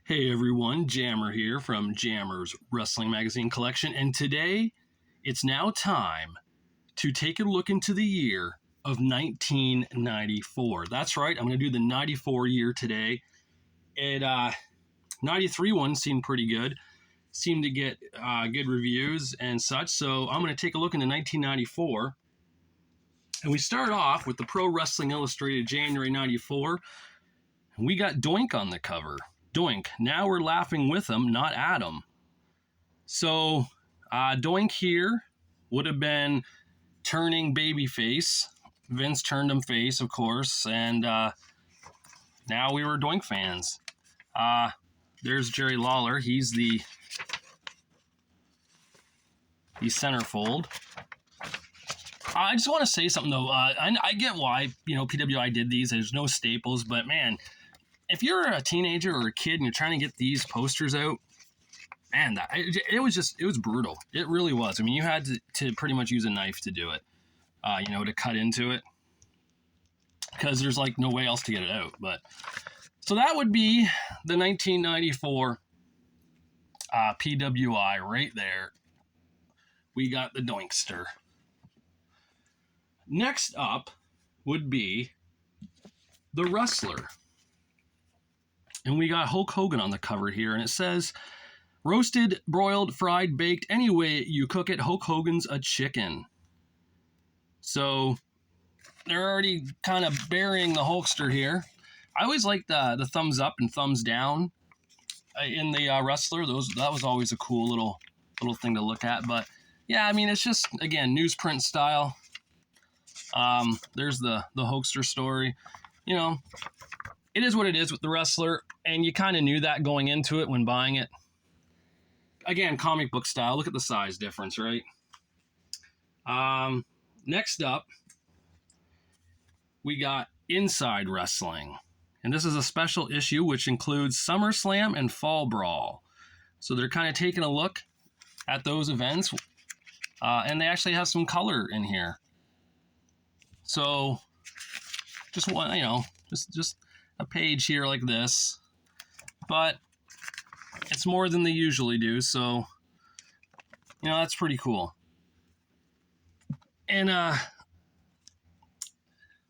Hey everyone, Jammer here from Jammer's Wrestling Magazine Collection, and today it's now time to take a look into the year of 1994. That's right, I'm going to do the 94 year today. 93 one seemed pretty good, seemed to get good reviews and such, so I'm going to take a look into 1994. And we start off with the Pro Wrestling Illustrated January 94, and we got Doink on the cover. Doink. Now we're laughing with him, not at him. So, Doink here would have been turning babyface. Vince turned him face, of course, and now we were Doink fans. There's Jerry Lawler. He's the centerfold. I just want to say something, though. I get why, PWI did these. There's no staples, but, man, if you're a teenager or a kid and you're trying to get these posters out, man, it was brutal. It really was. I mean, you had to pretty much use a knife to do it, to cut into it, because there's like no way else to get it out. But so that would be the 1994 PWI right there. We got the Doinkster. Next up would be the Wrestler. And we got Hulk Hogan on the cover here, and it says, roasted, broiled, fried, baked, any way you cook it, Hulk Hogan's a chicken. So they're already kind of burying the Hulkster here. I always like the thumbs up and thumbs down in the Wrestler. That was always a cool little thing to look at. But yeah, I mean, it's just, again, newsprint style. There's the Hulkster story. It is what it is with the Wrestler, and you kind of knew that going into it when buying it. Again, comic book style. Look at the size difference, right? Next up, we got Inside Wrestling. And this is a special issue which includes SummerSlam and Fall Brawl. So they're kind of taking a look at those events, and they actually have some color in here. So just one, just a page here like this, but it's more than they usually do, so that's pretty cool. And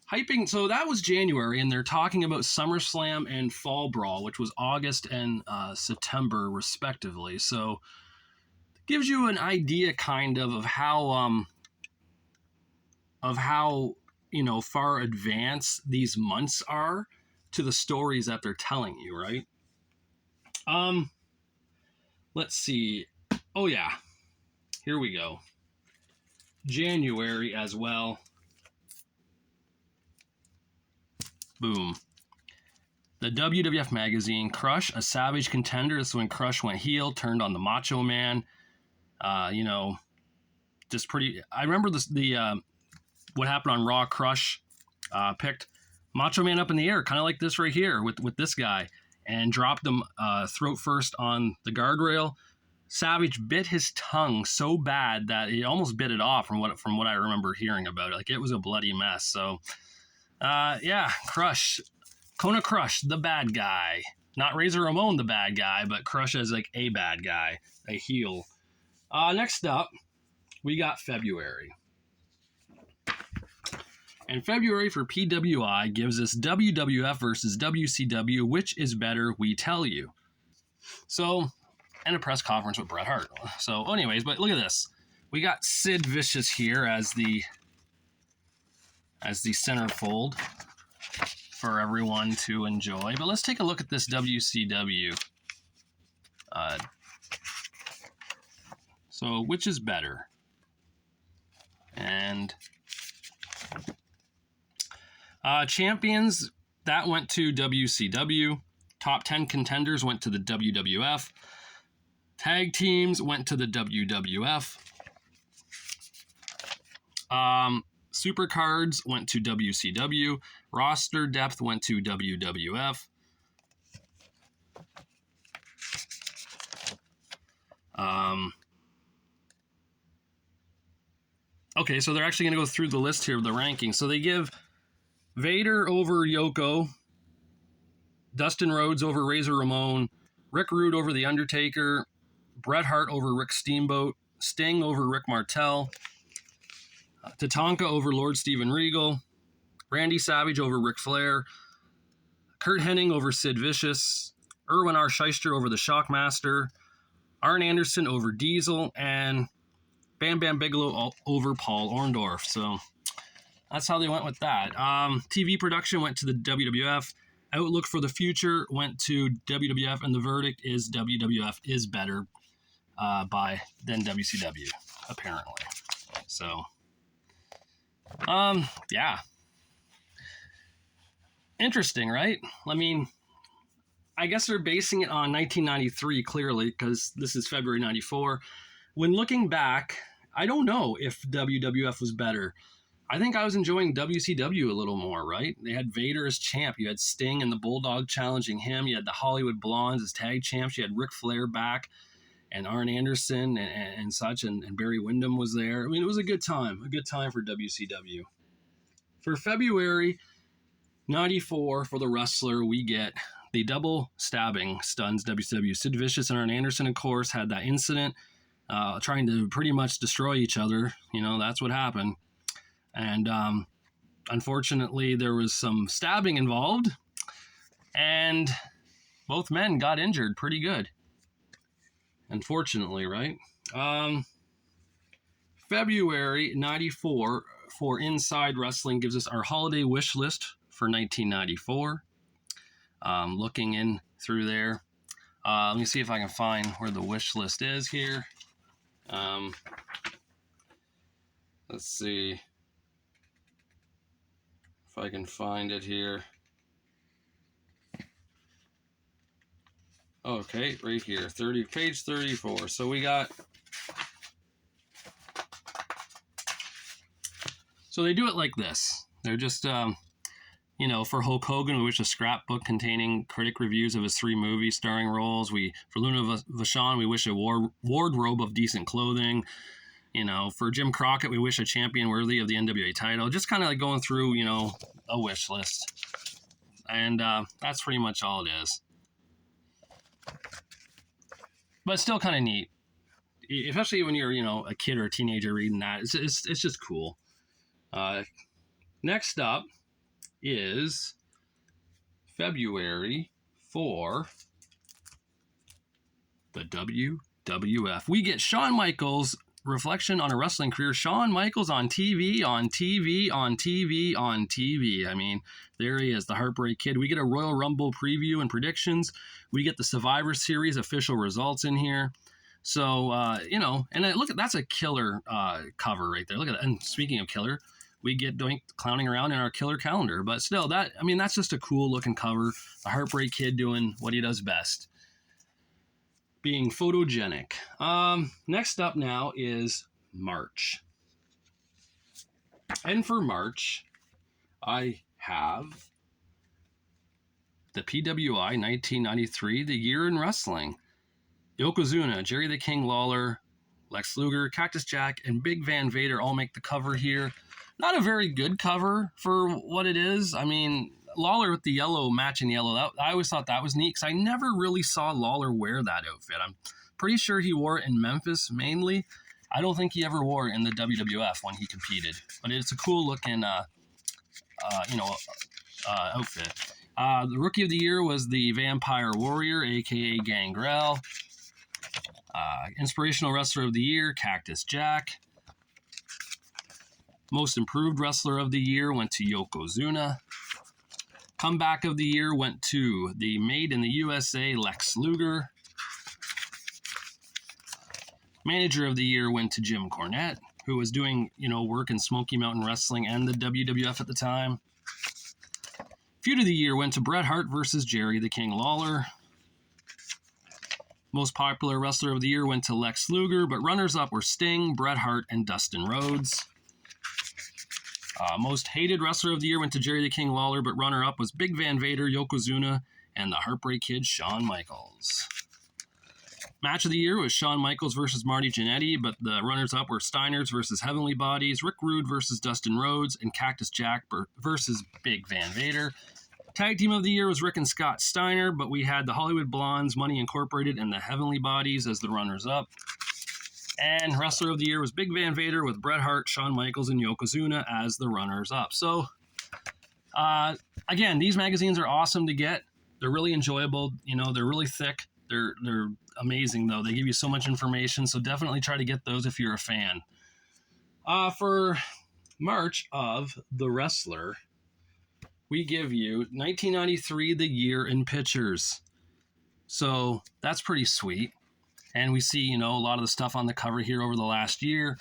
hyping, so that was January, and they're talking about SummerSlam and Fall Brawl, which was August and September respectively. So it gives you an idea kind of how far advanced these months are to the stories that they're telling you, right? Let's see. Oh yeah, here we go. January as well. Boom. The WWF magazine, Crush, a savage contender. This is when Crush went heel, turned on the Macho Man. Just pretty. I remember what happened on Raw. Crush picked Macho Man up in the air, kind of like this right here with this guy, and dropped him throat first on the guardrail. Savage bit his tongue so bad that he almost bit it off from what I remember hearing about it. Like, it was a bloody mess. So, Crush. Kona Crush, the bad guy. Not Razor Ramon, the bad guy, but Crush as like a bad guy, a heel. Next up, we got February. And February for PWI gives us WWF versus WCW, which is better, we tell you. So, and a press conference with Bret Hart. So, anyways, but look at this. We got Sid Vicious here as the centerfold for everyone to enjoy. But let's take a look at this WCW. So, which is better? And champions, that went to WCW. Top 10 contenders went to the WWF. Tag teams went to the WWF. Supercards went to WCW. Roster depth went to WWF. Okay, so they're actually going to go through the list here of the rankings. So they give Vader over Yoko, Dustin Rhodes over Razor Ramon, Rick Rude over The Undertaker, Bret Hart over Rick Steamboat, Sting over Rick Martel, Tatanka over Lord Steven Regal, Randy Savage over Ric Flair, Kurt Hennig over Sid Vicious, Erwin R. Shyster over the Shockmaster, Arn Anderson over Diesel, and Bam Bam Bigelow over Paul Orndorff. So that's how they went with that. TV production went to the WWF. Outlook for the future went to WWF, and the verdict is WWF is better than WCW, apparently. So, yeah. Interesting, right? I mean, I guess they're basing it on 1993, clearly, because this is February 94. When looking back, I don't know if WWF was better. I think I was enjoying WCW a little more, right? They had Vader as champ. You had Sting and the Bulldog challenging him. You had the Hollywood Blondes as tag champs. You had Ric Flair back and Arn Anderson and such, and Barry Windham was there. I mean, it was a good time for WCW. For February 94, for the wrestler, we get the double stabbing stuns WCW. Sid Vicious and Arn Anderson, of course, had that incident trying to pretty much destroy each other. You know, that's what happened. And unfortunately, there was some stabbing involved, and both men got injured pretty good. Unfortunately, right? February 94 for Inside Wrestling gives us our holiday wish list for 1994. Looking in through there. Let me see if I can find where the wish list is here. Let's see if I can find it here. Okay, right here, page 34. So we got. So they do it like this. They're just, for Hulk Hogan, we wish a scrapbook containing critic reviews of his 3 movies starring roles. For Luna Vachon, we wish a wardrobe of decent clothing. For Jim Crockett, we wish a champion worthy of the NWA title. Just kind of like going through, a wish list. And that's pretty much all it is. But it's still kind of neat. Especially when you're, a kid or a teenager reading that. It's just cool. Next up is February for the WWF. We get Shawn Michaels' reflection on a wrestling career. Shawn Michaels on TV. I mean, there he is, the Heartbreak Kid. We get a Royal Rumble preview and predictions. We get the Survivor Series official results in here. So, and look, that's a killer cover right there. Look at that. And speaking of killer, we get Doink clowning around in our killer calendar. But still, that's just a cool looking cover. The Heartbreak Kid doing what he does best, being photogenic. Next up now is March. And for March, I have the PWI 1993, The Year in Wrestling. Yokozuna, Jerry the King Lawler, Lex Luger, Cactus Jack, and Big Van Vader all make the cover here. Not a very good cover for what it is. I mean, Lawler with the yellow, matching yellow, I always thought that was neat because I never really saw Lawler wear that outfit. I'm pretty sure he wore it in Memphis mainly. I don't think he ever wore it in the WWF when he competed. But it's a cool looking, outfit. The Rookie of the Year was the Vampire Warrior, a.k.a. Gangrel. Inspirational Wrestler of the Year, Cactus Jack. Most Improved Wrestler of the Year went to Yokozuna. Comeback of the Year went to the Made in the USA, Lex Luger. Manager of the Year went to Jim Cornette, who was doing, work in Smoky Mountain Wrestling and the WWF at the time. Feud of the Year went to Bret Hart versus Jerry the King Lawler. Most Popular Wrestler of the Year went to Lex Luger, but runners-up were Sting, Bret Hart, and Dustin Rhodes. Most Hated Wrestler of the Year went to Jerry the King Lawler, but runner-up was Big Van Vader, Yokozuna, and the Heartbreak Kid, Shawn Michaels. Match of the Year was Shawn Michaels versus Marty Jannetty, but the runners-up were Steiners versus Heavenly Bodies, Rick Rude versus Dustin Rhodes, and Cactus Jack versus Big Van Vader. Tag team of the year was Rick and Scott Steiner, but we had the Hollywood Blondes, Money Incorporated, and the Heavenly Bodies as the runners-up. And wrestler of the year was Big Van Vader with Bret Hart, Shawn Michaels, and Yokozuna as the runners-up. So, again, these magazines are awesome to get. They're really enjoyable. You know, they're really thick. They're amazing, though. They give you so much information, so definitely try to get those if you're a fan. For March of the Wrestler, we give you 1993, the year in pictures. So that's pretty sweet. And we see, you know, a lot of the stuff on the cover here over the last year.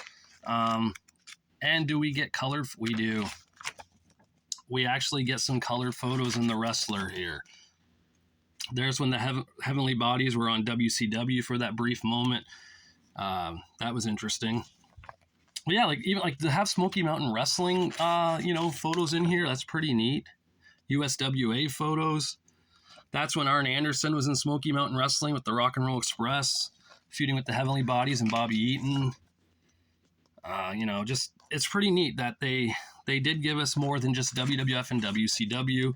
And do we get colored? We do. We actually get some colored photos in the Wrestler here. There's when the Heavenly Bodies were on WCW for that brief moment. That was interesting. But yeah, like even like to have Smoky Mountain Wrestling, you know, photos in here. That's pretty neat. USWA photos. That's when Arn Anderson was in Smoky Mountain Wrestling with the Rock and Roll Express, feuding with the Heavenly Bodies and Bobby Eaton. You know, just it's pretty neat that they did give us more than just WWF and WCW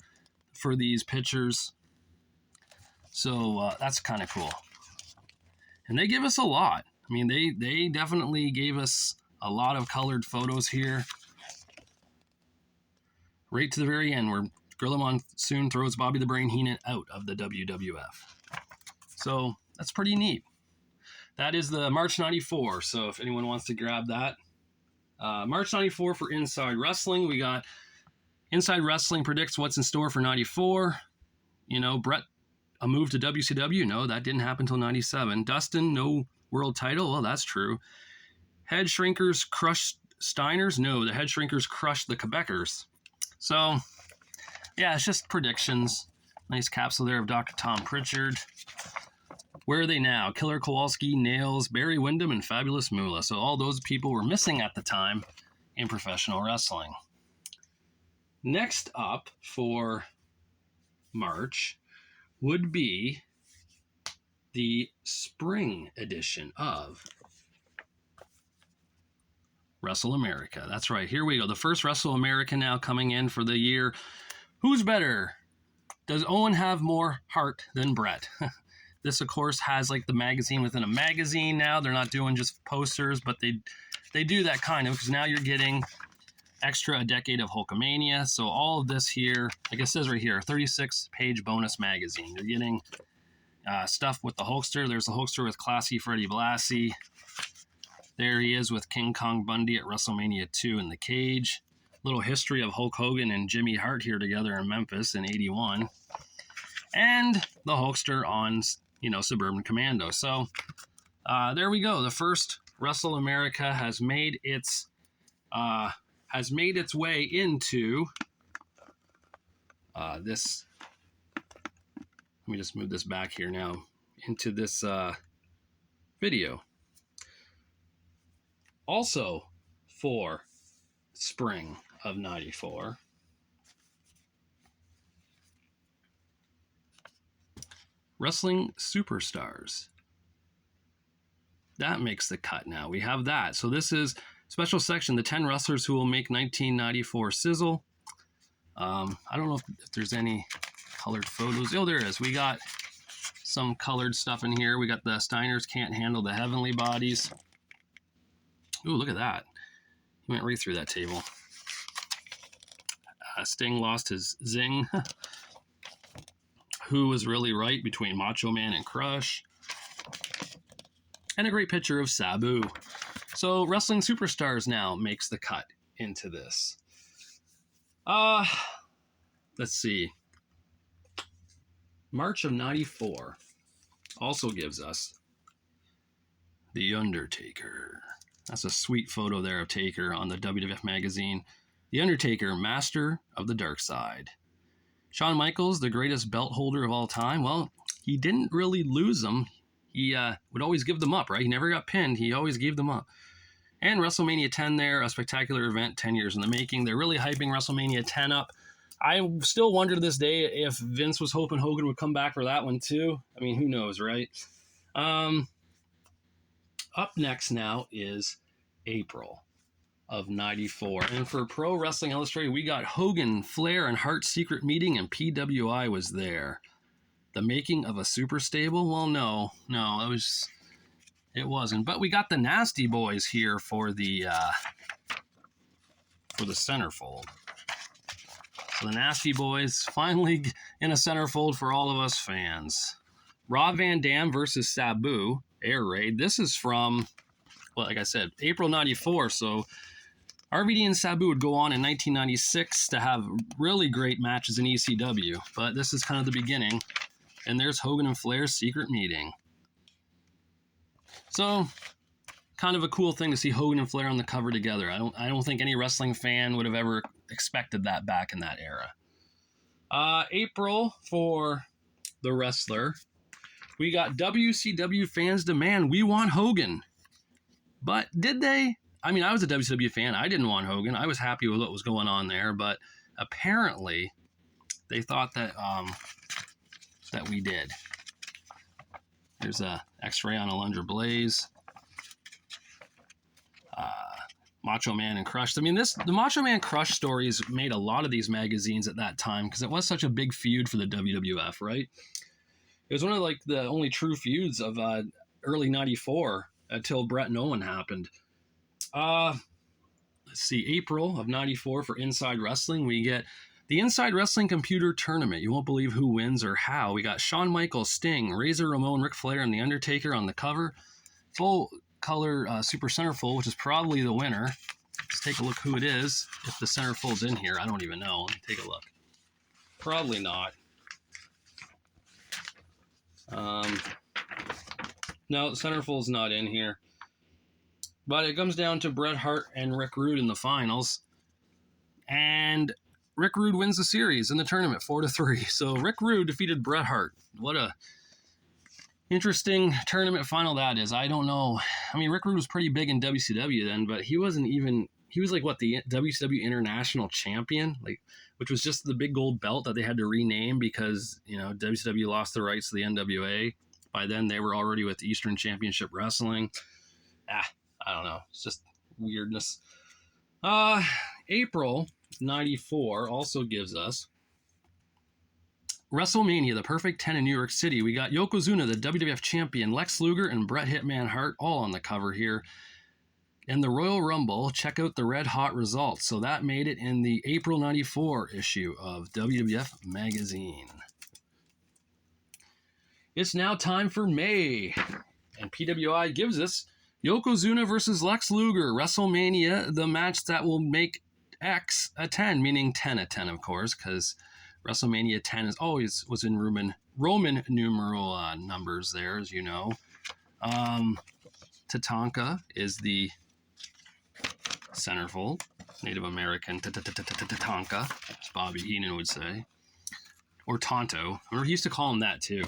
for these pictures. So that's kind of cool. And they give us a lot. I mean, they definitely gave us a lot of colored photos here. Right to the very end where Gorilla Monsoon throws Bobby the Brain Heenan out of the WWF. So that's pretty neat. That is the March 94. So if anyone wants to grab that. March 94 for Inside Wrestling. We got Inside Wrestling predicts what's in store for 94. You know, Bret, a move to WCW. No, that didn't happen until 97. Dustin, no world title. Well, that's true. Head Shrinkers crushed Steiners. No, the Head Shrinkers crushed the Quebecers. So, yeah, it's just predictions. Nice capsule there of Dr. Tom Pritchard. Where are they now? Killer Kowalski, Nails, Barry Windham, and Fabulous Moolah. So all those people were missing at the time in professional wrestling. Next up for March would be the spring edition of Wrestle America. That's right. Here we go. The first Wrestle America now coming in for the year. Who's better? Does Owen have more heart than Bret? This, of course, has like the magazine within a magazine now. They're not doing just posters, but they do that kind of, because now you're getting extra a decade of Hulkamania. So all of this here, like it says right here, a 36-page bonus magazine. You're getting stuff with the Hulkster. There's the Hulkster with Classy Freddie Blassie. There he is with King Kong Bundy at WrestleMania 2 in the cage. Little history of Hulk Hogan and Jimmy Hart here together in Memphis in 81. And the Hulkster on, you know, Suburban Commando. So there we go. The first Wrestle America has made its way into this. Let me just move this back here now into this video. Also for spring of 94. Wrestling Superstars. That makes the cut now. We have that. So this is special section, the 10 wrestlers who will make 1994 sizzle. I don't know if there's any colored photos. Oh, there is. We got some colored stuff in here. We got the Steiners Can't Handle the Heavenly Bodies. Ooh, look at that. He went right through that table. Sting lost his zing. Who was really right between Macho Man and Crush. And a great picture of Sabu. So Wrestling Superstars now makes the cut into this. Let's see. March of 94 also gives us The Undertaker. That's a sweet photo there of Taker on the WWF magazine. The Undertaker, master of the dark side. Shawn Michaels, the greatest belt holder of all time. Well, he didn't really lose them. He would always give them up, right? He never got pinned. He always gave them up. And WrestleMania 10 there, a spectacular event, 10 years in the making. They're really hyping WrestleMania 10 up. I still wonder to this day if Vince was hoping Hogan would come back for that one too. I mean, who knows, right? Up next now is April of 94. And for Pro Wrestling Illustrated, we got Hogan, Flair, and Hart's secret meeting, and PWI was there. The making of a super stable? Well, no, it wasn't. But we got the Nasty Boys here for the centerfold. So the Nasty Boys finally in a centerfold for all of us fans. Rob Van Dam versus Sabu, Air Raid. This is from, well, like I said, April 94. So RVD and Sabu would go on in 1996 to have really great matches in ECW. But this is kind of the beginning. And there's Hogan and Flair's secret meeting. So, kind of a cool thing to see Hogan and Flair on the cover together. I don't think any wrestling fan would have ever expected that back in that era. April for the wrestler. We got WCW fans demand we want Hogan. But did they? I mean, I was a WCW fan. I didn't want Hogan. I was happy with what was going on there. But apparently, they thought that that we did. There's a X-ray on Alundra Blaze. Macho Man and Crush. I mean, the Macho Man Crush stories made a lot of these magazines at that time because it was such a big feud for the WWF, right? It was one of like the only true feuds of early 94 until Brett and Owen happened. Let's see, April of 94 for Inside Wrestling. We get the Inside Wrestling Computer Tournament. You won't believe who wins or how. We got Shawn Michaels, Sting, Razor Ramon, Ric Flair, and The Undertaker on the cover. Full color Super Centerfold, which is probably the winner. Let's take a look who it is. If the centerfold's in here, I don't even know. Let me take a look. Probably not. No, the centerfold's not in here. But it comes down to Bret Hart and Rick Rude in the finals. And Rick Rude wins the series in the tournament 4-3. So Rick Rude defeated Bret Hart. What a interesting tournament final that is. I don't know. I mean, Rick Rude was pretty big in WCW then, but he was like what, the WCW International Champion, like, which was just the big gold belt that they had to rename because, you know, WCW lost the rights to the NWA. By then they were already with Eastern Championship Wrestling. I don't know. It's just weirdness. April 94 also gives us WrestleMania, the Perfect 10 in New York City. We got Yokozuna, the WWF champion, Lex Luger, and Bret Hitman Hart all on the cover here. And the Royal Rumble, check out the red hot results. So that made it in the April 94 issue of WWF Magazine. It's now time for May. And PWI gives us Yokozuna versus Lex Luger, WrestleMania, the match that will make X a 10, meaning 10 a 10, of course, because WrestleMania 10 is always was in Roman numeral numbers there, as you know. Tatanka is the centerfold, Native American Tatanka, as Bobby Heenan would say, or Tonto, or he used to call him that too.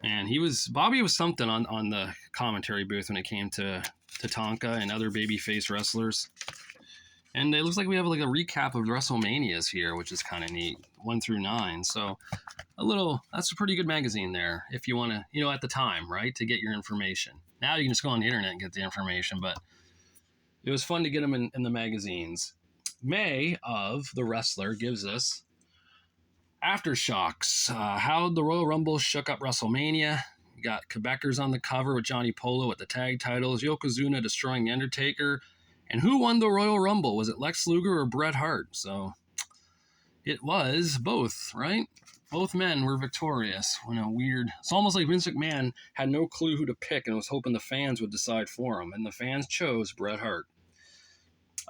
And Bobby was something on the commentary booth when it came to Tatanka and other babyface wrestlers. And it looks like we have like a recap of WrestleManias here, which is kind of neat, 1 through 9. So that's a pretty good magazine there if you want to, at the time, right, to get your information. Now you can just go on the internet and get the information, but it was fun to get them in the magazines. May of the Wrestler gives us Aftershocks, how the Royal Rumble shook up WrestleMania. You got Quebecers on the cover with Johnny Polo with the tag titles, Yokozuna destroying The Undertaker. And who won the Royal Rumble? Was it Lex Luger or Bret Hart? So it was both, right? Both men were victorious. It's almost like Vince McMahon had no clue who to pick and was hoping the fans would decide for him. And the fans chose Bret Hart.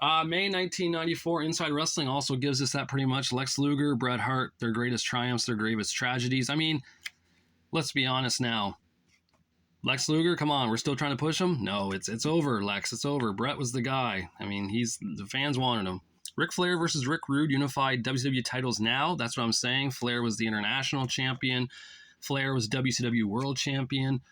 May 1994, Inside Wrestling also gives us that pretty much. Lex Luger, Bret Hart, their greatest triumphs, their gravest tragedies. I mean, let's be honest now. Lex Luger, come on, we're still trying to push him? No, it's over, Lex, it's over. Bret was the guy. I mean, the fans wanted him. Ric Flair versus Rick Rude, unified WCW titles now. That's what I'm saying. Flair was the international champion. Flair was WCW world champion.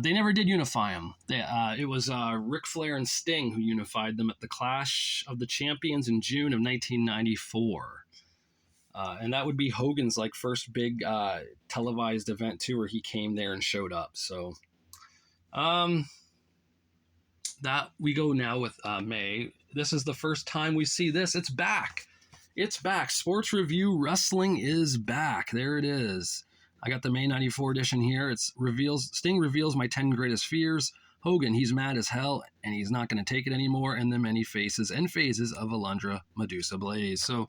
They never did unify them. It was Ric Flair and Sting who unified them at the Clash of the Champions in June of 1994. And that would be Hogan's first big televised event too, where he came there and showed up. So that we go now with May. This is the first time we see this. It's back. It's back. Sports Review Wrestling is back. There it is. I got the May 94 edition here. Sting reveals my 10 greatest fears. Hogan, he's mad as hell, and he's not going to take it anymore, and the many faces and phases of Alundra Medusa Blaze. So,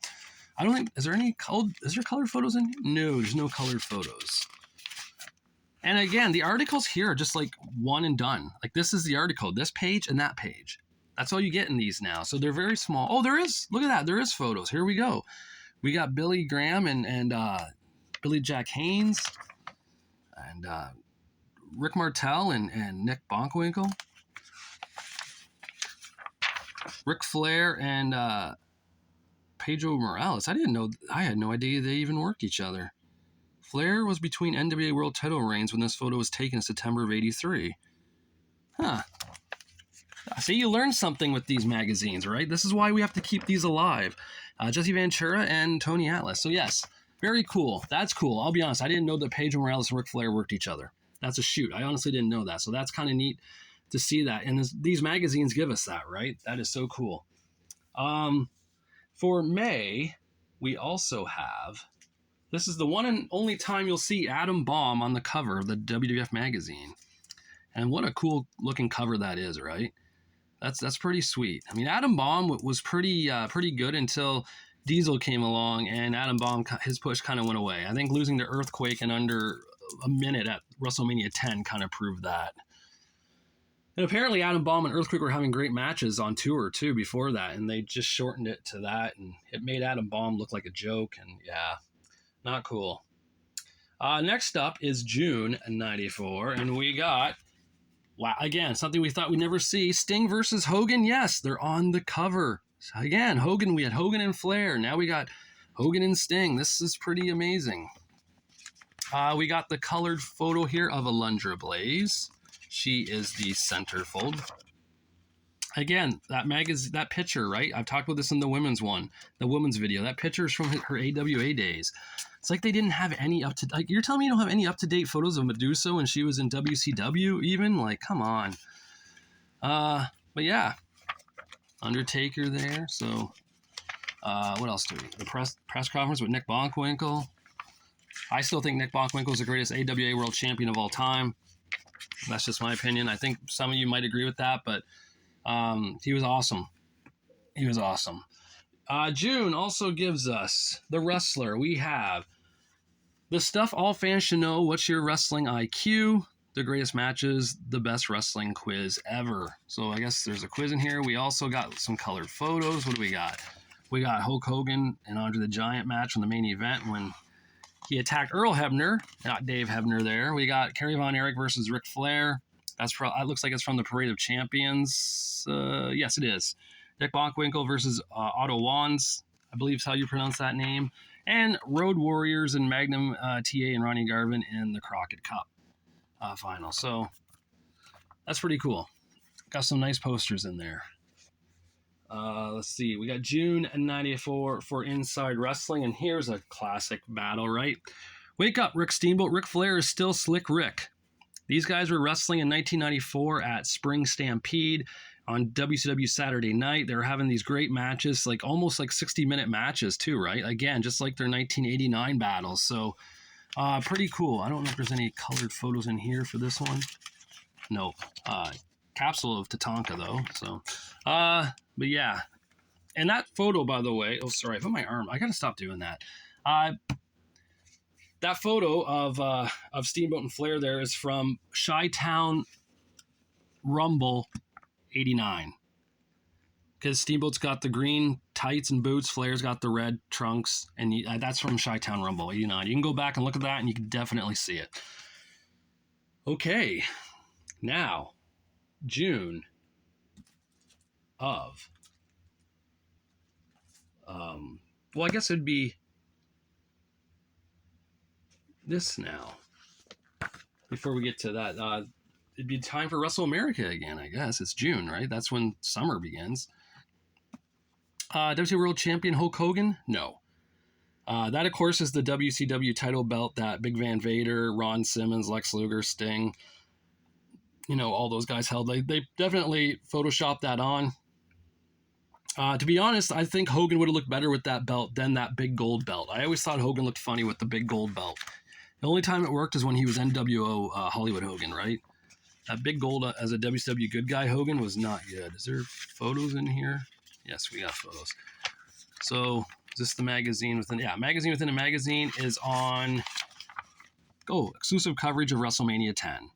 I don't think, is there colored photos in here? No, there's no colored photos. And again, the articles here are just like one and done. Like this is the article, this page and that page. That's all you get in these now. So they're very small. Oh, look at that. There is photos. Here we go. We got Billy Graham and Billy Jack Haynes and Rick Martel and Nick Bockwinkel. Ric Flair and Pedro Morales. I had no idea they even worked each other. Flair was between NWA World title reigns when this photo was taken in September of '83. Huh. See, you learn something with these magazines, right? This is why we have to keep these alive. Jesse Ventura and Tony Atlas. So yes, very cool. That's cool. I'll be honest, I didn't know that Pedro Morales and Ric Flair worked each other. That's a shoot. I honestly didn't know that. So that's kind of neat to see that. And these magazines give us that, right? That is so cool. For May, we also have... This is the one and only time you'll see Adam Bomb on the cover of the WWF magazine. And what a cool looking cover that is, right? That's pretty sweet. I mean, Adam Bomb was pretty good until Diesel came along, and Adam Bomb, his push kind of went away. I think losing to Earthquake in under a minute at WrestleMania 10 kind of proved that. And apparently Adam Bomb and Earthquake were having great matches on tour too before that, and they just shortened it to that, and it made Adam Bomb look like a joke, and yeah, not cool. Next up is June '94, and we got, wow, again, something we thought we'd never see. Sting versus Hogan. Yes, they're on the cover. So again, Hogan, we had Hogan and Flair. Now we got Hogan and Sting. This is pretty amazing. We got the colored photo here of Alundra Blaze. She is the centerfold. Again, that picture, right? I've talked about this in the women's video. That picture is from her AWA days. It's like they didn't have any like, you're telling me you don't have any up-to-date photos of Medusa when she was in WCW even? Like, come on. But yeah, Undertaker there. So, what else do we? The press conference with Nick Bockwinkel. I still think Nick Bockwinkel is the greatest AWA World Champion of all time. That's just my opinion. I think some of you might agree with that, but he was awesome. He was awesome. June also gives us the wrestler. We have the stuff all fans should know. What's your wrestling IQ? The greatest matches, the best wrestling quiz ever. So I guess there's a quiz in here. We also got some colored photos. What do we got? We got Hulk Hogan and Andre the Giant match in the main event when he attacked Earl Hebner, not Dave Hebner there. We got Kerry Von Erich versus Ric Flair. It looks like it's from the Parade of Champions. Yes, it is. Nick Bockwinkel versus Otto Wands, I believe is how you pronounce that name. And Road Warriors and Magnum TA and Ronnie Garvin in the Crockett Cup final. So that's pretty cool. Got some nice posters in there. Let's see. We got June '94 for Inside Wrestling, and here's a classic battle, right? Wake up, Rick Steamboat. Ric Flair is still Slick Rick. These guys were wrestling in 1994 at Spring Stampede on WCW Saturday Night. They were having these great matches, like almost like 60-minute matches too, right? Again, just like their 1989 battles. So pretty cool. I don't know if there's any colored photos in here for this one. No. Capsule of Tatanka though. So, but yeah. And that photo, by the way, oh, sorry, I put my arm. I got to stop doing that. That photo of Steamboat and Flair there is from Chi-Town Rumble '89. Because Steamboat's got the green tights and boots, Flair's got the red trunks, and that's from Chi-Town Rumble '89. You can go back and look at that, and you can definitely see it. Okay, now June of, well, I guess it'd be this now. Before we get to that, it'd be time for Wrestle America again, I guess. It's June, right? That's when summer begins. WCW World Champion Hulk Hogan? No. That, of course, is the WCW title belt that Big Van Vader, Ron Simmons, Lex Luger, Sting all those guys held. They definitely photoshopped that on. To be honest, I think Hogan would have looked better with that belt than that big gold belt. I always thought Hogan looked funny with the big gold belt. The only time it worked is when he was NWO Hollywood Hogan, right? That big gold as a WCW good guy Hogan was not good. Is there photos in here? Yes, we got photos. So is this the magazine within? Yeah, magazine within a magazine is on. Exclusive coverage of WrestleMania 10.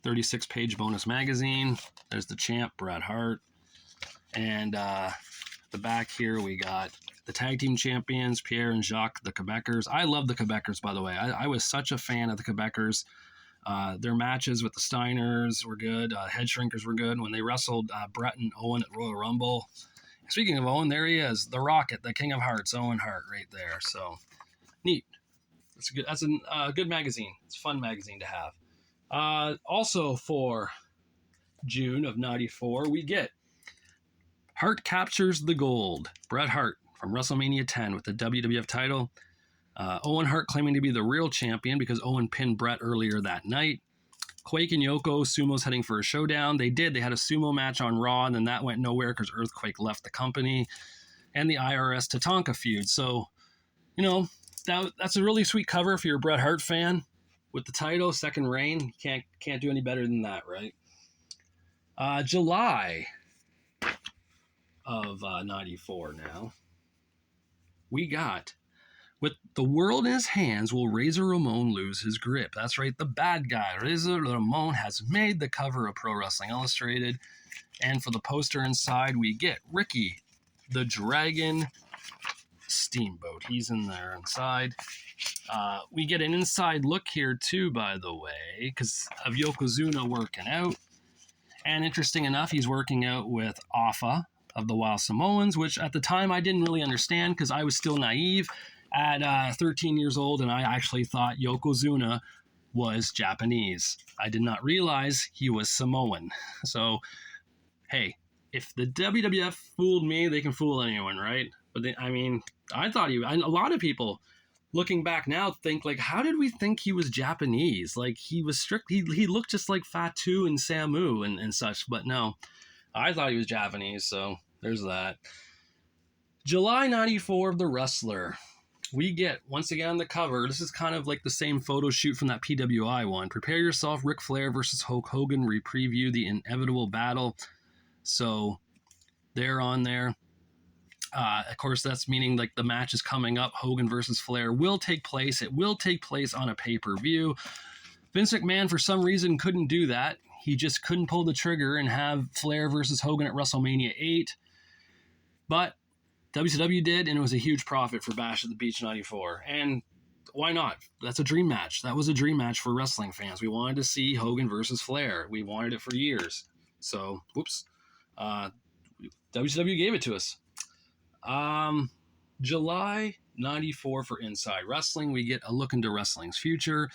36-page bonus magazine. There's the champ, Bret Hart. And the back here, we got the tag team champions, Pierre and Jacques, the Quebecers. I love the Quebecers, by the way. I was such a fan of the Quebecers. Their matches with the Steiners were good. Head Shrinkers were good. When they wrestled Bret and Owen at Royal Rumble. Speaking of Owen, there he is. The Rocket, the King of Hearts, Owen Hart right there. So, neat. That's a good magazine. It's a fun magazine to have. Also for June of 94, we get Hart captures the gold. Bret Hart from WrestleMania 10 with the WWF title. Owen Hart claiming to be the real champion because Owen pinned Bret earlier that night. Quake and Yoko, Sumo's heading for a showdown. They had a sumo match on Raw, and then that went nowhere because Earthquake left the company. And the IRS Tatanka feud. So, that's a really sweet cover if you're a Bret Hart fan with the title, second reign. Can't do any better than that, right? July of 94 now. We got, with the world in his hands, will Razor Ramon lose his grip? That's right, the bad guy, Razor Ramon, has made the cover of Pro Wrestling Illustrated. And for the poster inside, we get Ricky the Dragon Steamboat. He's in there inside. We get an inside look here too, by the way, because of Yokozuna working out. And interesting enough, he's working out with Afa of the Wild Samoans, which at the time I didn't really understand because I was still naive at 13 years old, and I actually thought Yokozuna was Japanese. I did not realize he was Samoan. So, hey, if the WWF fooled me, they can fool anyone, right? But I thought a lot of people looking back now think, like, how did we think he was Japanese? Like, he was strict. He looked just like Fatu and Samu and such, but no, I thought he was Japanese, so there's that. July 94 of The Wrestler. We get, once again on the cover, this is kind of like the same photo shoot from that PWI one. Prepare yourself, Ric Flair versus Hulk Hogan. Preview the inevitable battle. So they're on there. Of course, that's meaning like the match is coming up. Hogan versus Flair will take place. It will take place on a pay-per-view. Vince McMahon, for some reason, couldn't do that. He just couldn't pull the trigger and have Flair versus Hogan at WrestleMania 8. But WCW did, and it was a huge profit for Bash at the Beach 94. And why not? That's a dream match. That was a dream match for wrestling fans. We wanted to see Hogan versus Flair. We wanted it for years. So, WCW gave it to us. July 94 for Inside Wrestling. We get a look into wrestling's future.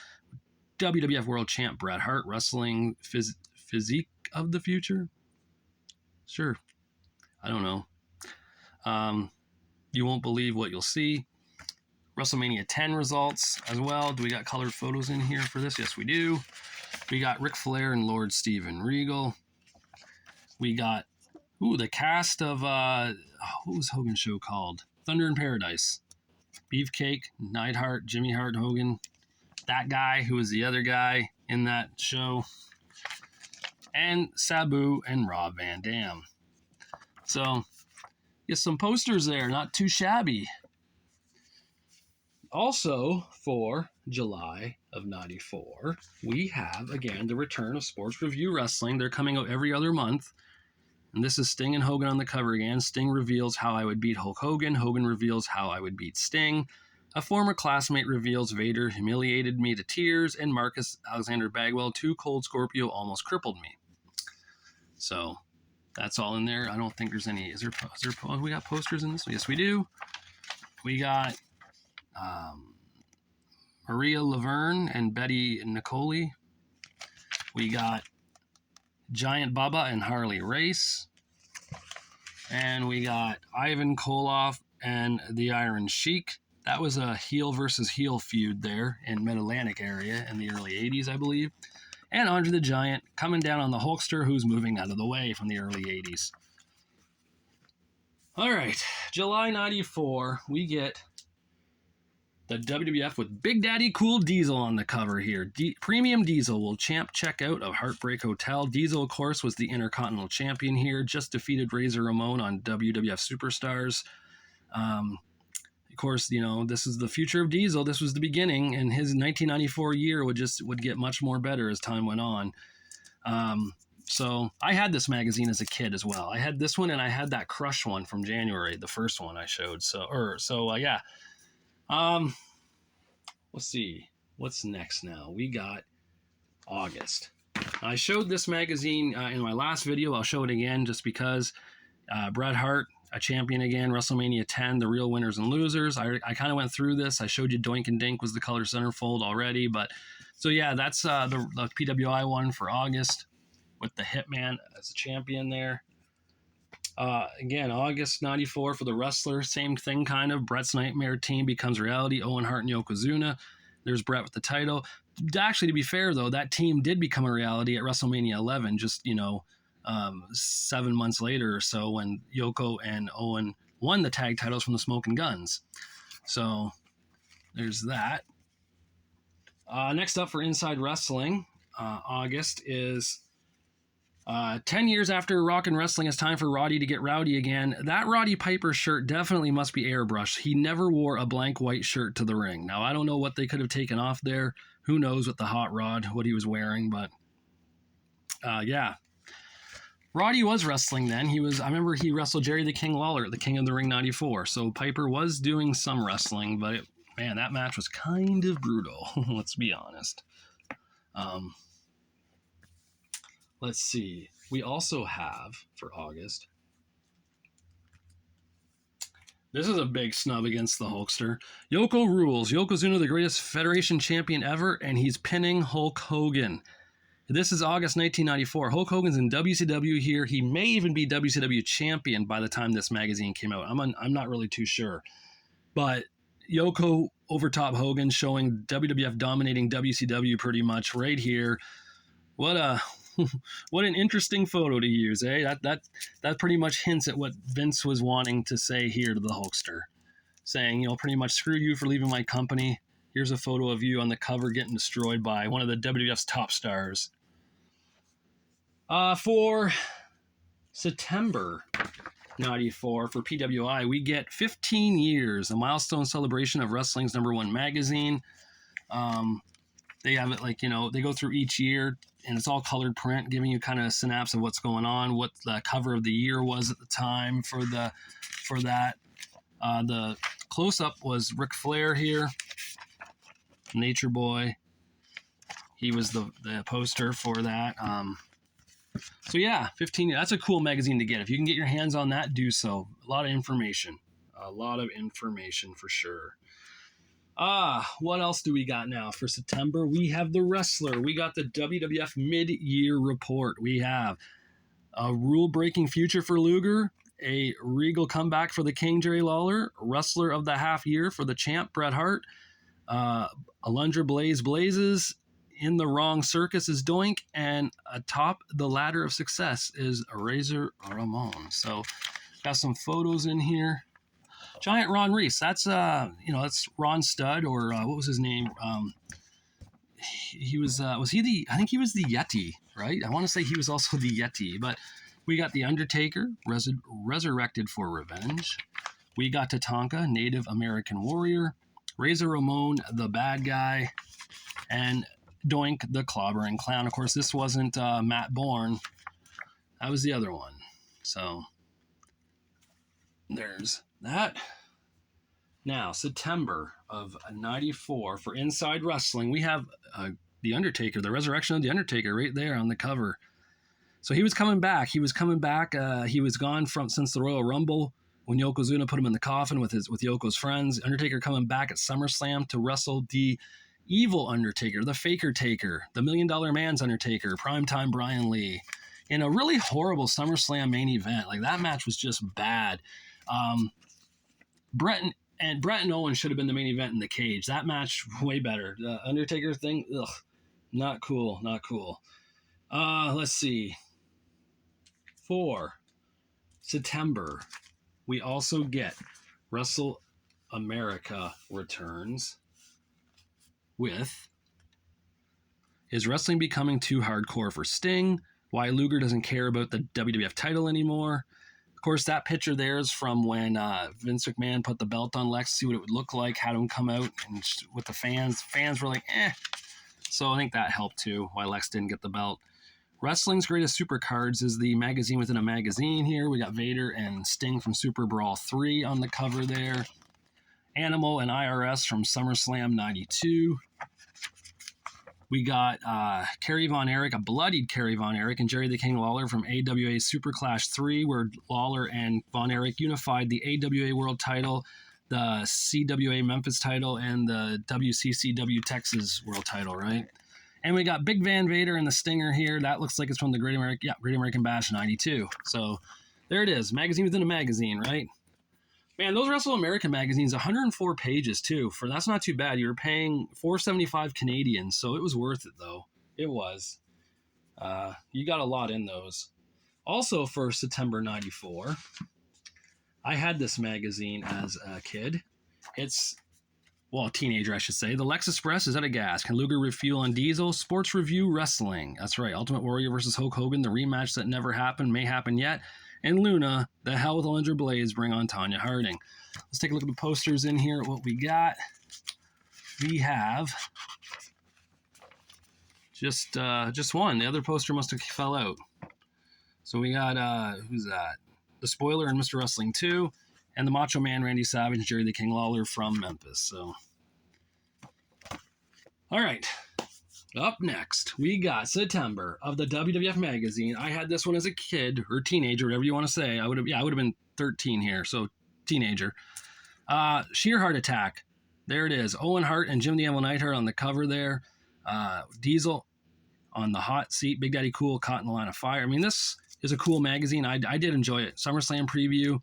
WWF World Champ Bret Hart wrestling physique of the future. Sure. I don't know. You won't believe what you'll see. WrestleMania 10 results as well. Do we got colored photos in here for this? Yes, we do. We got Ric Flair and Lord Steven Regal. We got the cast of what was Hogan's show called? Thunder in Paradise. Beefcake, Neidhart, Jimmy Hart, Hogan. That guy who was the other guy in that show. And Sabu and Rob Van Dam. So, get some posters there, not too shabby. Also, for July of 94, we have, again, the return of Sports Review Wrestling. They're coming out every other month. And this is Sting and Hogan on the cover again. Sting reveals how I would beat Hulk Hogan. Hogan reveals how I would beat Sting. A former classmate reveals Vader humiliated me to tears. And Marcus Alexander Bagwell, Too Cold Scorpio, almost crippled me. So, that's all in there. I don't think there's any. Is there we got posters in this? Yes, we do. We got Maria Laverne and Betty Nicoli. We got Giant Bubba and Harley Race. And we got Ivan Koloff and the Iron Sheik. That was a heel versus heel feud there in Mid-Atlantic area in the early 80s, I believe. and Andre the Giant coming down on the Hulkster, who's moving out of the way from the early 80s. All right, July 94, we get the WWF with Big Daddy Cool Diesel on the cover here. Premium Diesel will champ check out of Heartbreak Hotel. Diesel, of course, was the Intercontinental Champion here, just defeated Razor Ramon on WWF Superstars. Of course, you know, this is the future of Diesel. This was the beginning, and his 1994 year would get much more better as time went on. So I had this magazine as a kid as well. I had this one, and I had that Crush one from January, the first one I showed. Yeah. Let's see. What's next now? We got August. I showed this magazine in my last video. I'll show it again just because Bret Hart, a champion again, WrestleMania 10, the real winners and losers. I kind of went through this. I showed you Doink and Dink was the color centerfold already. But so yeah, that's the PWI one for August with the Hitman as a champion there. Again, August 94 for the Wrestler. Same thing kind of. Bret's Nightmare team becomes reality. Owen Hart and Yokozuna. There's Bret with the title. Actually, to be fair, though, that team did become a reality at WrestleMania 11, just, 7 months later or so when Yoko and Owen won the tag titles from the Smoking Guns. So there's that. Next up for Inside Wrestling, August is 10 years after Rock and Wrestling, it's time for Roddy to get rowdy again. That Roddy Piper shirt definitely must be airbrushed. He never wore a blank white shirt to the ring. Now, I don't know what they could have taken off there. Who knows with the hot rod, what he was wearing, but yeah. Roddy was wrestling then. I remember he wrestled Jerry the King Lawler at the King of the Ring 94. So Piper was doing some wrestling, but man, that match was kind of brutal. Let's be honest. Let's see. We also have, for August, this is a big snub against the Hulkster. Yoko rules. Yokozuna, the greatest Federation champion ever, and he's pinning Hulk Hogan. This is August 1994. Hulk Hogan's in WCW here. He may even be WCW champion by the time this magazine came out. I'm not really too sure. But Yoko over top Hogan, showing WWF dominating WCW pretty much right here. What an interesting photo to use, eh? That pretty much hints at what Vince was wanting to say here to the Hulkster, saying, pretty much screw you for leaving my company. Here's a photo of you on the cover getting destroyed by one of the WWF's top stars. For September 94 for PWI, we get 15 years, a milestone celebration of wrestling's #1 magazine. They have it they go through each year, and it's all colored print, giving you kind of a synapse of what's going on, what the cover of the year was at the time for that. The close-up was Ric Flair here, Nature Boy. He was the poster for that. So yeah, 15. That's a cool magazine to get. If you can get your hands on that, do so. A lot of information for sure. What else do we got now for September? We have The Wrestler. We got the WWF Mid-Year Report. We have a rule-breaking future for Luger, a regal comeback for the King Jerry Lawler, Wrestler of the Half Year for the champ Bret Hart, Alundra Blaze Blazes, In the Wrong Circus is Doink, and atop the ladder of success is Razor Ramon. So got some photos in here. Giant Ron Reese. That's that's Ron Studd, or what was his name? He was he I think he was the Yeti, right? I want to say he was also the Yeti. But we got the Undertaker, resurrected for revenge. We got Tatanka, Native American warrior. Razor Ramon, the bad guy, and Doink, the clobbering clown. Of course, this wasn't Matt Bourne. That was the other one. So there's that. Now, September of 94 for Inside Wrestling, we have the Undertaker, the resurrection of the Undertaker, right there on the cover. So he was coming back. He was gone since the Royal Rumble when Yokozuna put him in the coffin with Yoko's friends. Undertaker coming back at SummerSlam to wrestle the evil Undertaker, the Faker Taker, the $1 Million Man's Undertaker, Primetime Brian Lee, in a really horrible SummerSlam main event. Like, that match was just bad. Bret and Owen should have been the main event in the cage. That match, way better. The Undertaker thing, ugh. Not cool. Not cool. Let's see. For September, we also get Wrestle America returns with Is Wrestling Becoming Too Hardcore for Sting? Why Luger Doesn't Care About the WWF Title Anymore. Of course, that picture there is from when Vince McMahon put the belt on Lex to see what it would look like, had him come out and with the fans. Fans were like, eh. So I think that helped too, why Lex didn't get the belt. Wrestling's Greatest Supercards is the magazine within a magazine here. We got Vader and Sting from Super Brawl 3 on the cover there. Animal and IRS from SummerSlam 92. We got Kerry Von Erich, a bloodied Kerry Von Erich, and Jerry the King Lawler from AWA Super Clash 3, where Lawler and Von Erich unified the AWA World title, the CWA Memphis title, and the WCCW Texas World title, right? And we got Big Van Vader and the Stinger here. That looks like it's from the Great American Bash 92. So there it is. Magazine within a magazine, right? Man, those Wrestle American magazines, 104 pages too. That's not too bad. You were paying $4.75 Canadian, so it was worth it though. It was. You got a lot in those. Also for September 94, I had this magazine as a kid. A teenager, I should say. The Lex Express is out of gas. Can Luger refuel on Diesel? Sports Review Wrestling. That's right. Ultimate Warrior versus Hulk Hogan. The rematch that never happened may happen yet. And Luna, the Hell with Alundra Blaze, bring on Tanya Harding. Let's take a look at the posters in here. What we got. We have just one. The other poster must have fell out. So we got, who's that? The Spoiler and Mr. Wrestling 2. And the Macho Man, Randy Savage, Jerry the King Lawler from Memphis. So, all right. Up next, we got September of the WWF magazine. I had this one as a kid or teenager, whatever you want to say. I would have been 13 here, so teenager. Sheer Heart Attack. There it is. Owen Hart and Jim the Anvil Neidhart on the cover there. Diesel on the hot seat. Big Daddy Cool caught in the line of fire. I mean, this is a cool magazine. I did enjoy it. SummerSlam preview.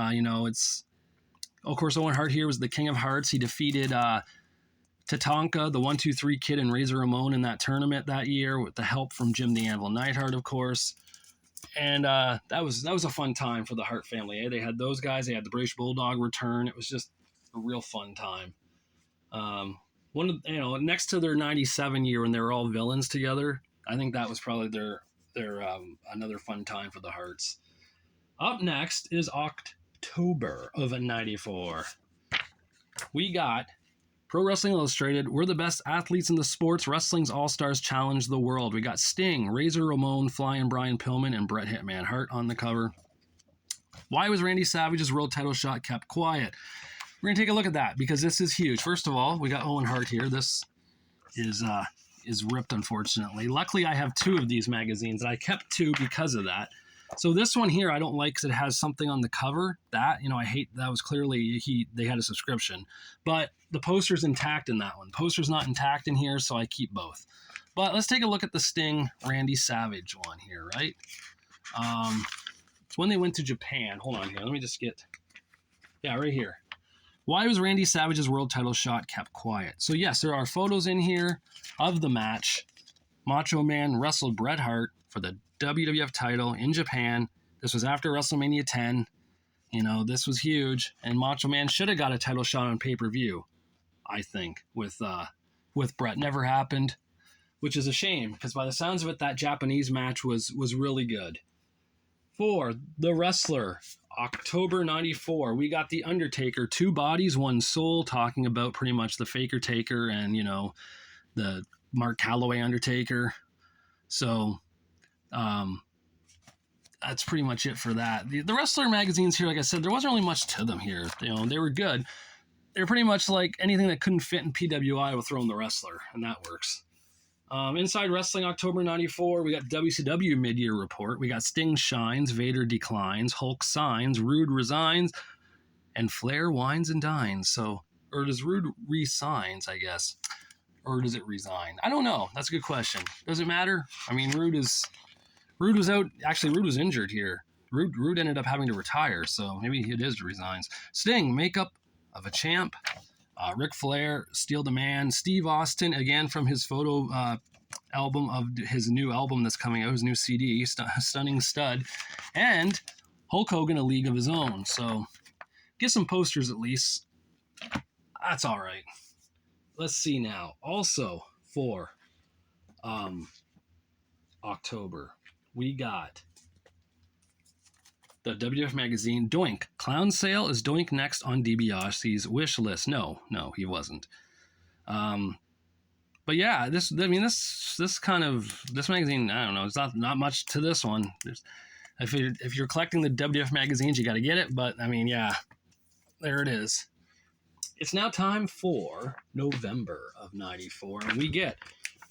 It's, of course, Owen Hart here was the King of Hearts. He defeated Tatanka, the 1-2-3 Kid, and Razor Ramon in that tournament that year with the help from Jim the Anvil Neidhart, of course. And that was a fun time for the Hart family. Eh? They had those guys. They had the British Bulldog return. It was just a real fun time. Next to their 97 year when they were all villains together, I think that was probably their another fun time for the Harts. Up next is October of 94. We got Pro Wrestling Illustrated. We're the best athletes in the sports. Wrestling's All-Stars challenge the world. We got Sting, Razor Ramon, Flying Brian Pillman, and Bret Hitman Hart on the cover. Why was Randy Savage's world title shot kept quiet? We're going to take a look at that because this is huge. First of all, we got Owen Hart here. This is ripped, unfortunately. Luckily, I have two of these magazines, and I kept two because of that. So this one here I don't like because it has something on the cover that, I hate. That was clearly they had a subscription. But the poster's intact in that one. The poster's not intact in here, so I keep both. But let's take a look at the Sting Randy Savage one here, right? It's when they went to Japan. Hold on here. Let me just get... Yeah, right here. Why was Randy Savage's world title shot kept quiet? So yes, there are photos in here of the match. Macho Man wrestled Bret Hart for the WWF title in Japan. This was after WrestleMania 10. This was huge, and Macho Man should have got a title shot on pay-per-view, I think, with Bret. Never happened, which is a shame, because by the sounds of it, that Japanese match was really good. For The Wrestler, October 94, we got The Undertaker, Two Bodies, One Soul, talking about pretty much the Faker Taker and, the Mark Calloway Undertaker. So... that's pretty much it for that. The Wrestler magazines here, like I said, there wasn't really much to them here. They were good. They're pretty much like anything that couldn't fit in PWI will throw in the Wrestler, and that works. Inside Wrestling, October 94, we got WCW mid-year report. We got Sting shines, Vader declines, Hulk signs, Rude resigns, and Flair wines and dines. So, or does Rude resigns, I guess, or does it resign? I don't know. That's a good question. Does it matter? I mean, Rude was out. Actually, Rude was injured here. Rude ended up having to retire, so maybe it is resigns. Sting, makeup of a champ. Ric Flair, Steel the Man. Steve Austin, again from his photo album of his new album that's coming out, his new CD, Stunning Stud, and Hulk Hogan, A League of His Own. So get some posters at least. That's all right. Let's see now. Also for October, we got the WWF magazine, Doink. Clown Sale, is Doink next on DiBiase's wish list? No, he wasn't. But yeah, this magazine, I don't know, it's not much to this one. If you're collecting the WWF magazines, you got to get it. But I mean, yeah, there it is. It's now time for November of '94, and we get,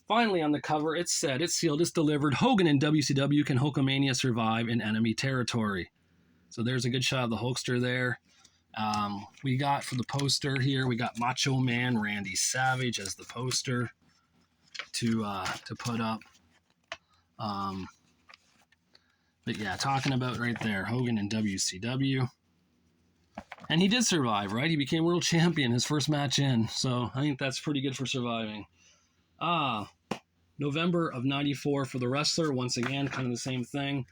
finally on the cover, it's said, it's sealed, it's delivered. Hogan and WCW, can Hulkamania survive in enemy territory? So there's a good shot of the Hulkster there. We got for the poster here, we got Macho Man Randy Savage as the poster to put up. But yeah, talking about right there, Hogan and WCW. And he did survive, right? He became world champion his first match in. So I think that's pretty good for surviving. November of '94 for the wrestler. Once again, kind of the same thing.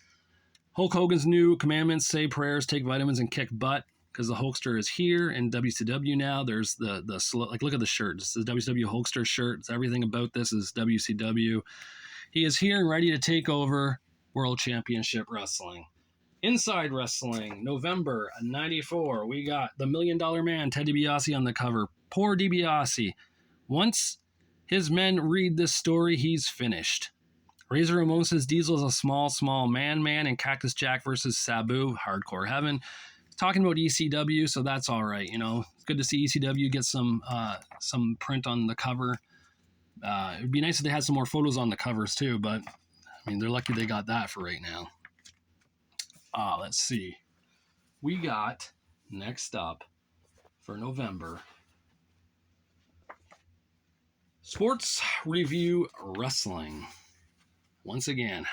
Hulk Hogan's new commandments: say prayers, take vitamins, and kick butt. Because the Hulkster is here in WCW now. There's the like, look at the shirt. This is the WCW Hulkster shirt. It's everything about this is WCW. He is here and ready to take over World Championship Wrestling. Inside Wrestling, November of '94, we got the $1 Million Man, Ted DiBiase, on the cover. Poor DiBiase. Once his men read this story, he's finished. Razor Ramon says Diesel is a small man, and Cactus Jack versus Sabu, hardcore heaven. Talking about ECW, so that's all right. You know, it's good to see ECW get some print on the cover. It'd be nice if they had some more photos on the covers too, but I mean, they're lucky they got that for right now. Let's see. We got, next up for November, Sports Review Wrestling. Once again,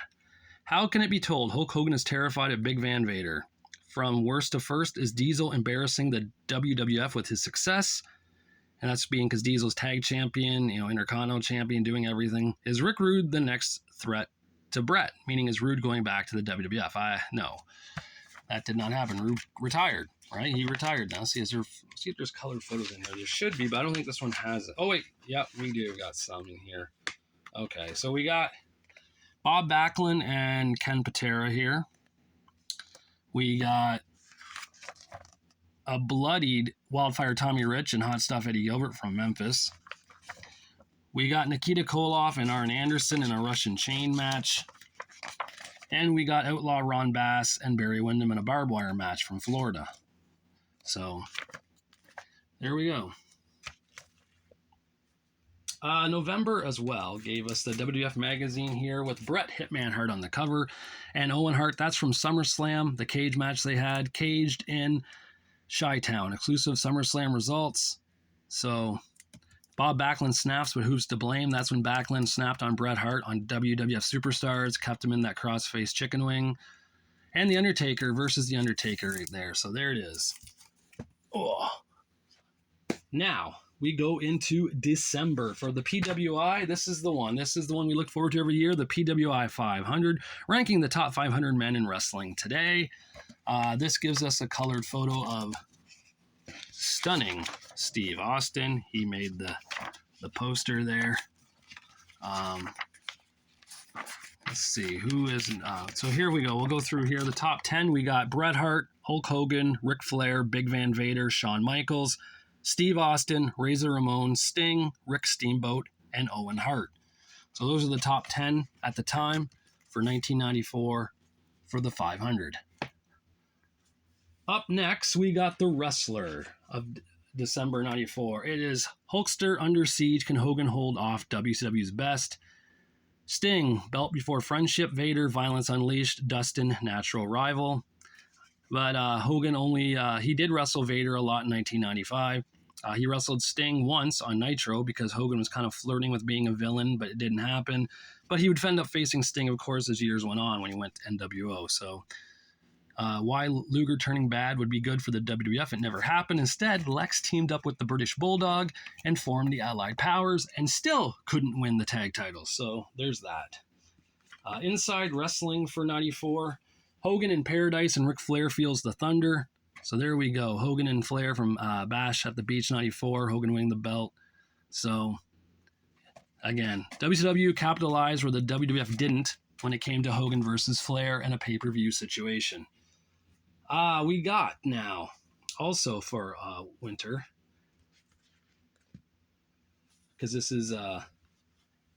how can it be told Hulk Hogan is terrified of Big Van Vader? From worst to first, is Diesel embarrassing the WWF with his success? And that's being because Diesel's tag champion, Intercontinental champion, doing everything. Is Rick Rude the next threat to Brett? Meaning, is Rude going back to the WWF? No, that did not happen. Rude retired, right? He retired now. See if there's colored photos in there. There should be, but I don't think this one has it. Oh, wait. Yep, we do got some in here. Okay, so we got Bob Backlund and Ken Patera here. We got a bloodied Wildfire Tommy Rich and Hot Stuff Eddie Gilbert from Memphis. We got Nikita Koloff and Arn Anderson in a Russian chain match. And we got Outlaw Ron Bass and Barry Windham in a barbed wire match from Florida. So, there we go. November as well gave us the WWF magazine here with Bret Hitman Hart on the cover and Owen Hart. That's from SummerSlam, the cage match they had, caged in Chi-Town. Exclusive SummerSlam results. So Bob Backlund snaps, but who's to blame? That's when Backlund snapped on Bret Hart on WWF Superstars, kept him in that cross-face chicken wing. And The Undertaker versus The Undertaker right there. So there it is. Oh. Now, we go into December for the PWI. This is the one. This is the one we look forward to every year, the PWI 500, ranking the top 500 men in wrestling today. This gives us a colored photo of stunning Steve Austin. He made the poster there. Let's see, who isn't. So here we go. We'll go through here. The top 10, we got Bret Hart, Hulk Hogan, Ric Flair, Big Van Vader, Shawn Michaels, Steve Austin, Razor Ramon, Sting, Rick Steamboat, and Owen Hart. So those are the top 10 at the time for 1994 for the 500. Up next, we got the wrestler of December 94. It is Hulkster under siege. Can Hogan hold off WCW's best? Sting, belt before friendship. Vader, violence unleashed. Dustin, natural rival. But Hogan he did wrestle Vader a lot in 1995. He wrestled Sting once on Nitro because Hogan was kind of flirting with being a villain, but it didn't happen. But he would end up facing Sting, of course, as years went on when he went to NWO. So Why Luger turning bad would be good for the WWF. It never happened. Instead, Lex teamed up with the British Bulldog and formed the Allied Powers and still couldn't win the tag titles. So there's that. Inside Wrestling for 94, Hogan in Paradise and Ric Flair feels the thunder. So there we go. Hogan and Flair from Bash at the Beach 94. Hogan winning the belt. So again, WCW capitalized where the WWF didn't when it came to Hogan versus Flair and a pay-per-view situation. We got now also for winter, because this is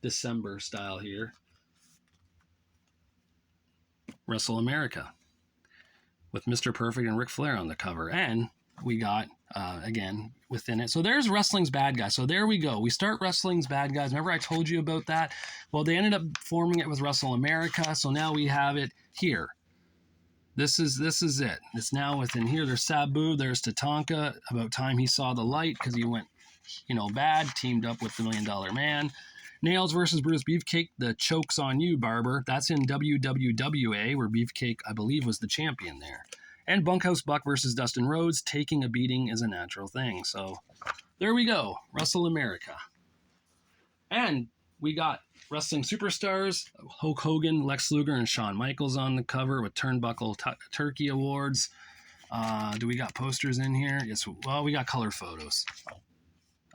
December style here, Wrestle America with Mr. Perfect and Ric Flair on the cover. And we got, again, within it. So there's Wrestling's Bad Guys. So there we go. We start Wrestling's Bad Guys. Remember I told you about that? Well, they ended up forming it with Wrestle America. So now we have it here. This is it. It's now within here. There's Sabu. There's Tatanka. About time he saw the light because he went, bad. Teamed up with the $1 Million Man. Nails versus Brutus Beefcake. The Choke's on You, Barber. That's in WWWA, where Beefcake, I believe, was the champion there. And Bunkhouse Buck versus Dustin Rhodes. Taking a beating is a natural thing. So there we go. Wrestle America. And we got Wrestling Superstars, Hulk Hogan, Lex Luger, and Shawn Michaels on the cover with Turnbuckle Turkey Awards. Do we got posters in here? Yes. Well, we got color photos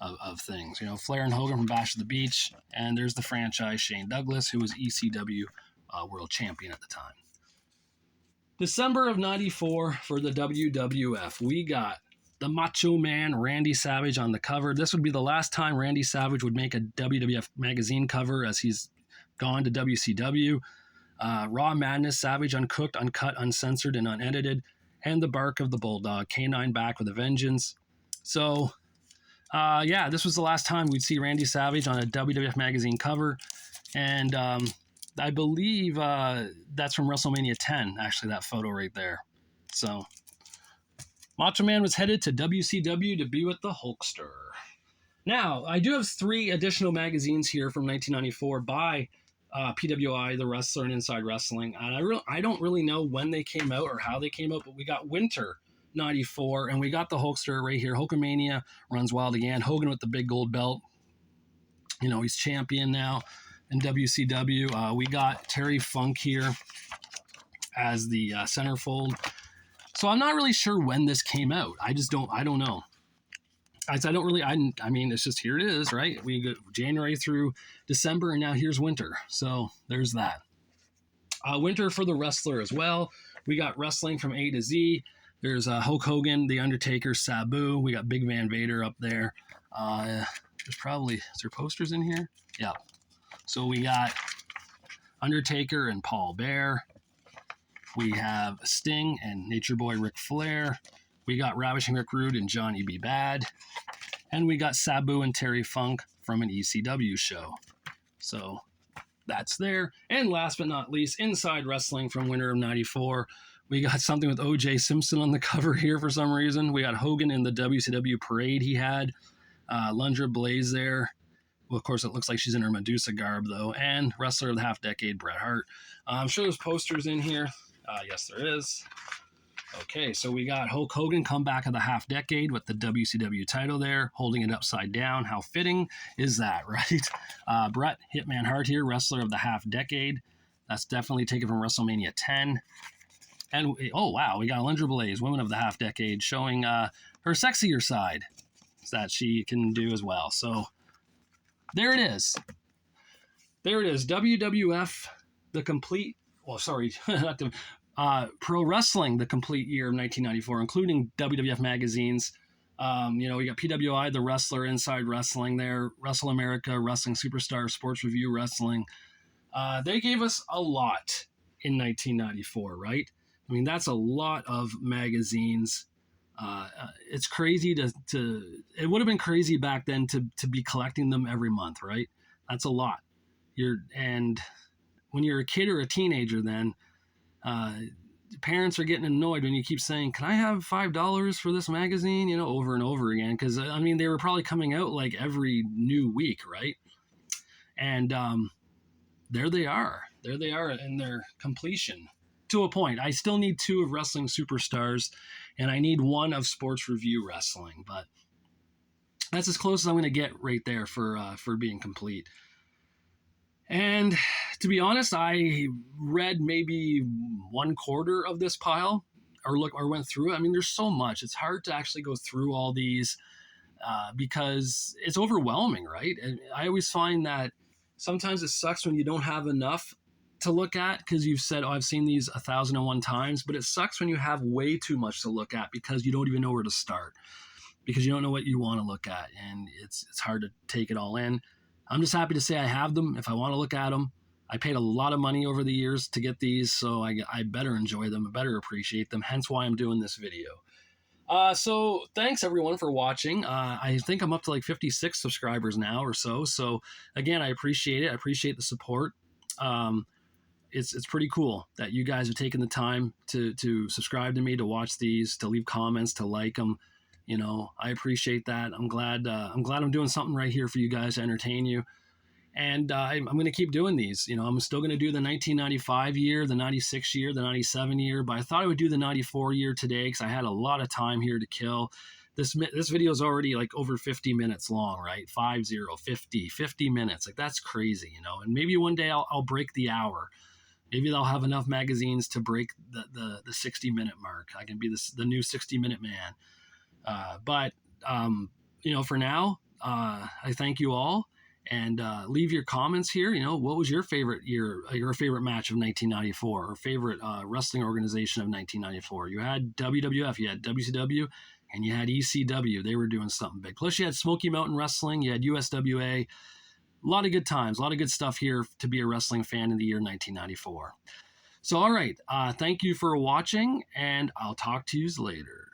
of things. Flair and Hogan from Bash at the Beach. And there's the franchise, Shane Douglas, who was ECW world champion at the time. December of 94 for the WWF. We got the Macho Man, Randy Savage, on the cover. This would be the last time Randy Savage would make a WWF magazine cover, as he's gone to WCW. Raw Madness, Savage, uncooked, uncut, uncensored, and unedited. And the Bark of the Bulldog, K9 back with a vengeance. So, this was the last time we'd see Randy Savage on a WWF magazine cover. And I believe that's from WrestleMania 10, actually, that photo right there. So Macho Man was headed to WCW to be with the Hulkster. Now, I do have 3 additional magazines here from 1994 by PWI, The Wrestler, and Inside Wrestling. And I don't really know when they came out or how they came out, but we got Winter 94, and we got the Hulkster right here. Hulkamania runs wild again. Hogan with the big gold belt. He's champion now in WCW. We got Terry Funk here as the centerfold. So I'm not really sure when this came out. I don't know. I mean, it's just, here it is, right? We go January through December, and now here's winter. So there's that. Winter for the Wrestler as well. We got Wrestling from A to Z. There's Hulk Hogan, The Undertaker, Sabu. We got Big Van Vader up there. Is there posters in here? Yeah. So we got Undertaker and Paul Bearer. We have Sting and Nature Boy Ric Flair. We got Ravishing Rick Rude and Johnny B. Bad. And we got Sabu and Terry Funk from an ECW show. So that's there. And last but not least, Inside Wrestling from winter of 94. We got something with O.J. Simpson on the cover here for some reason. We got Hogan in the WCW parade he had. Lundra Blaze there. Well, of course, it looks like she's in her Medusa garb, though. And Wrestler of the Half Decade, Bret Hart. I'm sure there's posters in here. Yes, there is. Okay, so we got Hulk Hogan comeback of the half decade with the WCW title there, holding it upside down. How fitting is that, right? Bret Hitman Hart here, Wrestler of the Half Decade. That's definitely taken from WrestleMania 10. And, oh, wow, we got Alundra Blaze, Women of the Half Decade, showing her sexier side that she can do as well. So there it is. There it is. WWF, the complete, Pro Wrestling, the complete year of 1994, including WWF magazines. We got PWI, The Wrestler, Inside Wrestling there, Wrestle America, Wrestling Superstar, Sports Review Wrestling. They gave us a lot in 1994, right? I mean, that's a lot of magazines. It's crazy it would have been crazy back then to be collecting them every month, right? That's a lot. And when you're a kid or a teenager, then parents are getting annoyed when you keep saying, "Can I have $5 for this magazine?" Over and over again. Because they were probably coming out like every new week, right? And there they are in their completion. to a point. I still need 2 of Wrestling Superstars, and I need 1 of Sports Review Wrestling. But that's as close as I'm going to get right there for being complete. And to be honest, I read maybe 1/4 of this pile, or went through it. I mean, there's so much. It's hard to actually go through all these because it's overwhelming, right? And I always find that sometimes it sucks when you don't have enough to look at because you've said, oh, I've seen these 1,001 times, but it sucks when you have way too much to look at because you don't even know where to start, because you don't know what you want to look at, and it's hard to take it all in. I'm just happy to say I have them. If I want to look at them, I paid a lot of money over the years to get these, so I better enjoy them, I better appreciate them, hence why I'm doing this video. So thanks everyone for watching. I think I'm up to like 56 subscribers now or so. So again, I appreciate it. I appreciate the support. It's pretty cool that you guys are taking the time to subscribe to me, to watch these, to leave comments, to like them. You know, I appreciate that. I'm glad I'm doing something right here for you guys to entertain you. And I'm going to keep doing these. You know, I'm still going to do the 1995 year, the 96 year, the 97 year, but I thought I would do the 94 year today because I had a lot of time here to kill. This video is already like over 50 minutes long, right? 50 minutes. Like, that's crazy, you know. And maybe one day I'll break the hour. Maybe they'll have enough magazines to break the 60-minute mark. I can be the new 60-minute man. But you know, for now, I thank you all. And leave your comments here. You know, what was your favorite year, your favorite match of 1994, or favorite wrestling organization of 1994? You had WWF, you had WCW, and you had ECW. They were doing something big. Plus, you had Smoky Mountain Wrestling, you had USWA. A lot of good times, a lot of good stuff here to be a wrestling fan in the year 1994. So, all right, thank you for watching, and I'll talk to you later.